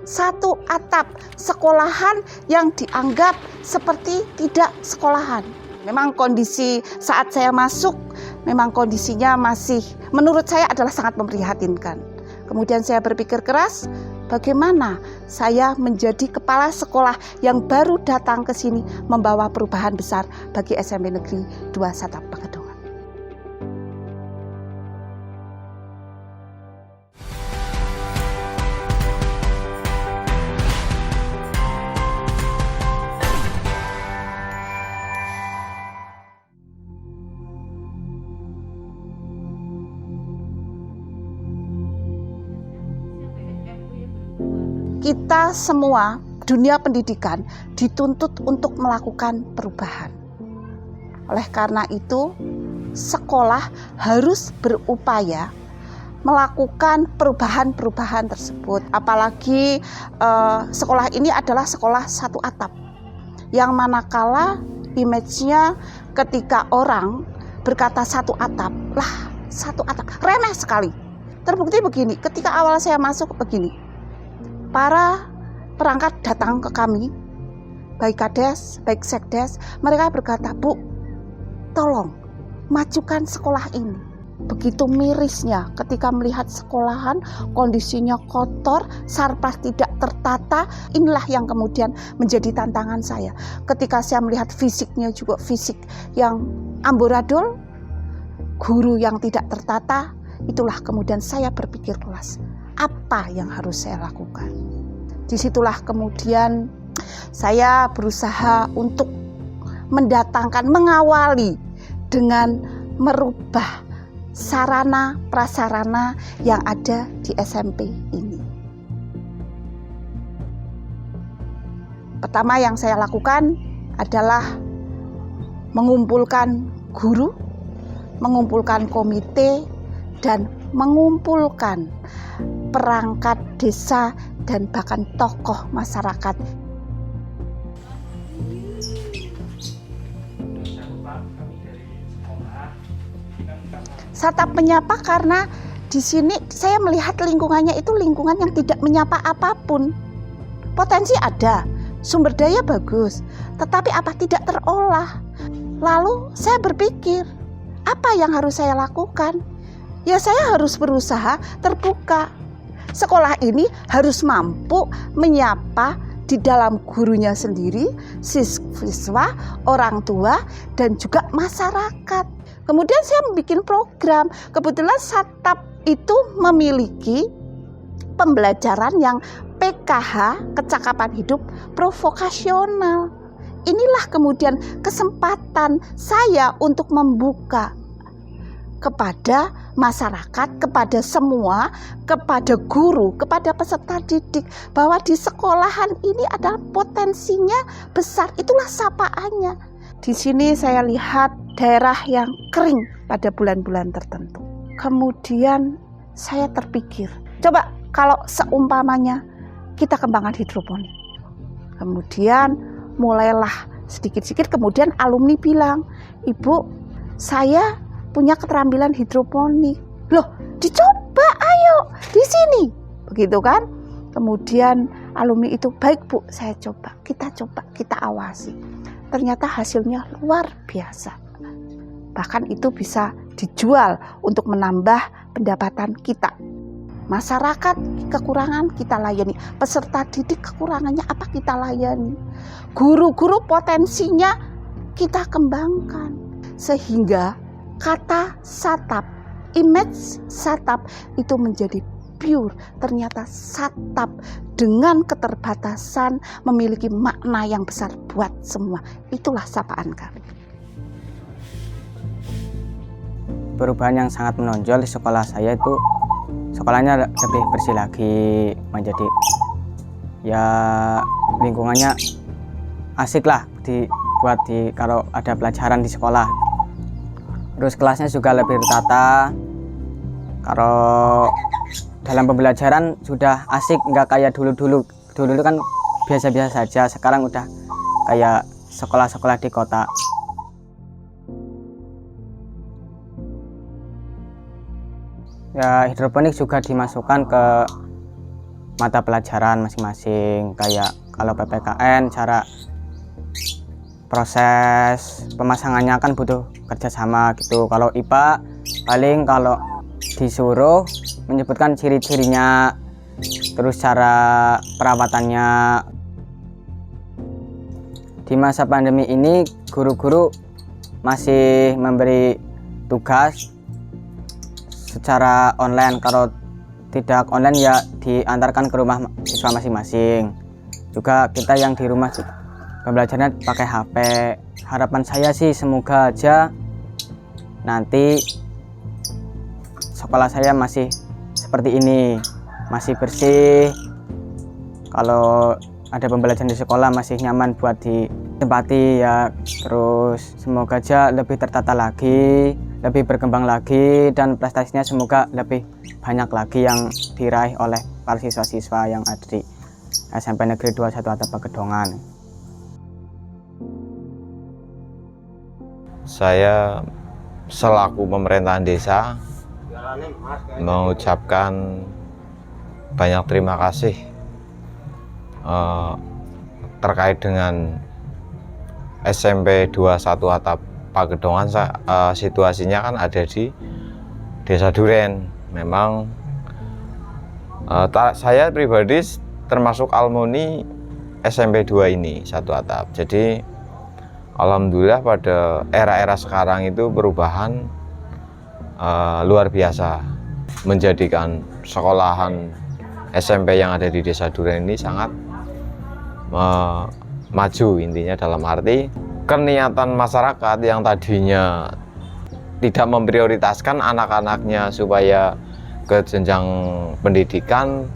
satu atap sekolahan yang dianggap seperti tidak sekolahan. Memang kondisi saat saya masuk, memang kondisinya masih menurut saya adalah sangat memprihatinkan. Kemudian saya berpikir keras, bagaimana saya menjadi kepala sekolah yang baru datang ke sini membawa perubahan besar bagi SMP Negeri 2 Satap Pegadongan. Kita semua, dunia pendidikan, dituntut untuk melakukan perubahan. Oleh karena itu, sekolah harus berupaya melakukan perubahan-perubahan tersebut. Apalagi sekolah ini adalah sekolah satu atap, yang manakala image-nya ketika orang berkata satu atap, lah satu atap, remeh sekali. Terbukti begini, ketika awal saya masuk begini, para perangkat datang ke kami, baik kades, baik sekdes, mereka berkata, Bu, tolong majukan sekolah ini. Begitu mirisnya ketika melihat sekolahan kondisinya kotor, sarpas tidak tertata. Inilah yang kemudian menjadi tantangan saya. Ketika saya melihat fisiknya juga fisik yang amburadul, guru yang tidak tertata, itulah kemudian saya berpikir keras. Apa yang harus saya lakukan? Disitulah kemudian saya berusaha untuk mendatangkan, mengawali dengan merubah sarana prasarana yang ada di SMP ini. Pertama yang saya lakukan adalah mengumpulkan guru, mengumpulkan komite, dan mengumpulkan perangkat desa dan bahkan tokoh masyarakat. Satap menyapa karena di sini saya melihat lingkungannya itu lingkungan yang tidak menyapa apapun. Potensi ada, sumber daya bagus, tetapi apa tidak terolah. Lalu saya berpikir, apa yang harus saya lakukan? Ya saya harus berusaha terbuka. Sekolah ini harus mampu menyapa di dalam gurunya sendiri, siswa, orang tua, dan juga masyarakat. Kemudian saya membuat program. Kebetulan Satap itu memiliki pembelajaran yang PKH, kecakapan hidup provokasional. Inilah kemudian kesempatan saya untuk membuka kepada masyarakat, kepada semua, kepada guru, kepada peserta didik, bahwa di sekolahan ini adalah potensinya besar. Itulah sapaannya. Di sini saya lihat daerah yang kering pada bulan-bulan tertentu. Kemudian saya terpikir, coba kalau seumpamanya kita kembangkan hidroponik. Kemudian mulailah sedikit-sedikit, kemudian alumni bilang, Ibu, saya punya keterampilan hidroponik. Loh, dicoba, ayo di sini. Begitu kan? Kemudian alumni itu, baik Bu, saya coba, kita awasi. Ternyata hasilnya luar biasa. Bahkan itu bisa dijual untuk menambah pendapatan kita. Masyarakat kekurangan kita layani, peserta didik kekurangannya apa kita layani. Guru-guru potensinya kita kembangkan. Sehingga kata Satap, image Satap itu menjadi pure. Ternyata Satap dengan keterbatasan memiliki makna yang besar buat semua. Itulah sapaan kami. Perubahan yang sangat menonjol di sekolah saya itu, sekolahnya lebih bersih lagi, menjadi ya lingkungannya asik lah dibuat kalau ada pelajaran di sekolah. Terus kelasnya juga lebih tertata. Kalau dalam pembelajaran sudah asik, nggak kayak dulu kan biasa-biasa saja. Sekarang udah kayak sekolah-sekolah di kota. Ya, hidroponik juga dimasukkan ke mata pelajaran masing-masing. Kayak kalau PPKN cara proses pemasangannya kan butuh kerjasama gitu. Kalau IPA paling kalau disuruh menyebutkan ciri-cirinya, terus cara perawatannya. Di masa pandemi ini guru-guru masih memberi tugas secara online. Kalau tidak online ya diantarkan ke rumah siswa masing-masing. Juga kita yang di rumah pembelajarannya pakai HP. Harapan saya sih semoga aja nanti sekolah saya masih seperti ini, masih bersih. Kalau ada pembelajaran di sekolah masih nyaman buat ditempati ya. Terus semoga aja lebih tertata lagi, lebih berkembang lagi, dan prestasinya semoga lebih banyak lagi yang diraih oleh para siswa-siswa yang ada di SMP Negeri 21 Atap Pakedongan. Saya selaku pemerintahan desa mengucapkan banyak terima kasih terkait dengan SMP 21 Atap Pakedongan. Situasinya kan ada di Desa Duren. Memang saya pribadi termasuk alumni SMP 2 ini, 1 Atap. Jadi alhamdulillah pada era-era sekarang itu perubahan luar biasa, menjadikan sekolahan SMP yang ada di Desa Duren ini sangat maju. Intinya dalam arti keniatan masyarakat yang tadinya tidak memprioritaskan anak-anaknya supaya ke jenjang pendidikan,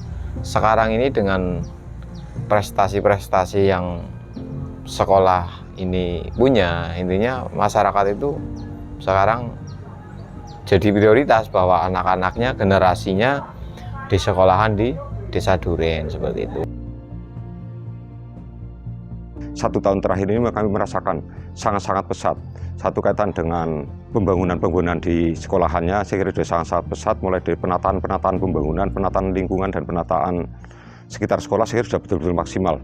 sekarang ini dengan prestasi-prestasi yang sekolah ini punya, intinya masyarakat itu sekarang jadi prioritas bahwa anak-anaknya, generasinya di sekolahan di Desa Duren, seperti itu. 1 tahun terakhir ini kami merasakan sangat-sangat pesat. Satu kaitan dengan pembangunan di sekolahannya, saya kira sudah sangat-sangat pesat, mulai dari penataan pembangunan, penataan lingkungan, dan penataan sekitar sekolah, saya kira sudah betul-betul maksimal.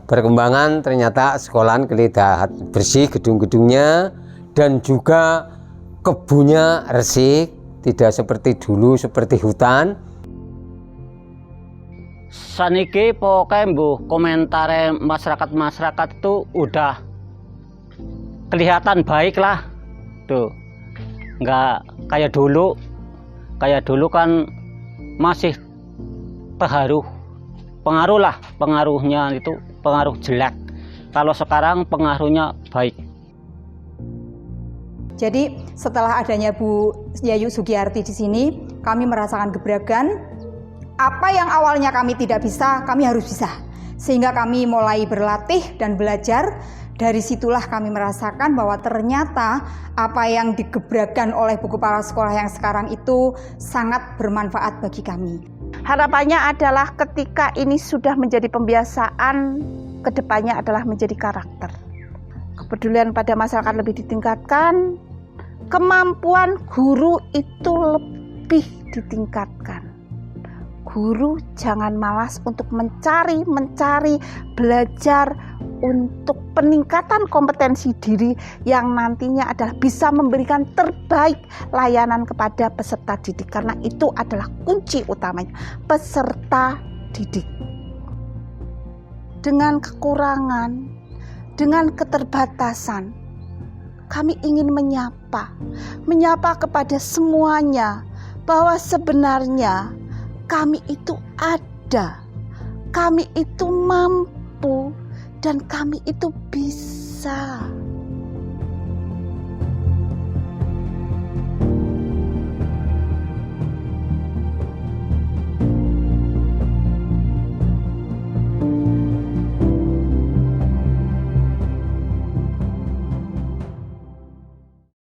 Perkembangan ternyata sekolahan kelihatan bersih gedung-gedungnya, dan juga kebunnya resik, tidak seperti dulu seperti hutan. Saniki pokoknya komentar masyarakat itu udah kelihatan baik lah tuh, nggak kayak dulu kan masih pengaruhnya itu pengaruh jelek. Kalau sekarang pengaruhnya baik. Jadi setelah adanya Bu Yayu Sugiyarti di sini, kami merasakan gebrakan. Apa yang awalnya kami tidak bisa, kami harus bisa. Sehingga kami mulai berlatih dan belajar. Dari situlah kami merasakan bahwa ternyata apa yang digebrakan oleh Bu Kepala Sekolah yang sekarang itu sangat bermanfaat bagi kami. Harapannya adalah ketika ini sudah menjadi pembiasaan, kedepannya adalah menjadi karakter. Kepedulian pada masyarakat lebih ditingkatkan, kemampuan guru itu lebih ditingkatkan. Guru jangan malas untuk mencari, belajar untuk peningkatan kompetensi diri yang nantinya adalah bisa memberikan terbaik layanan kepada peserta didik. Karena itu adalah kunci utamanya, peserta didik. Dengan kekurangan, dengan keterbatasan, kami ingin menyapa kepada semuanya bahwa sebenarnya kami itu ada, kami itu mampu, dan kami itu bisa.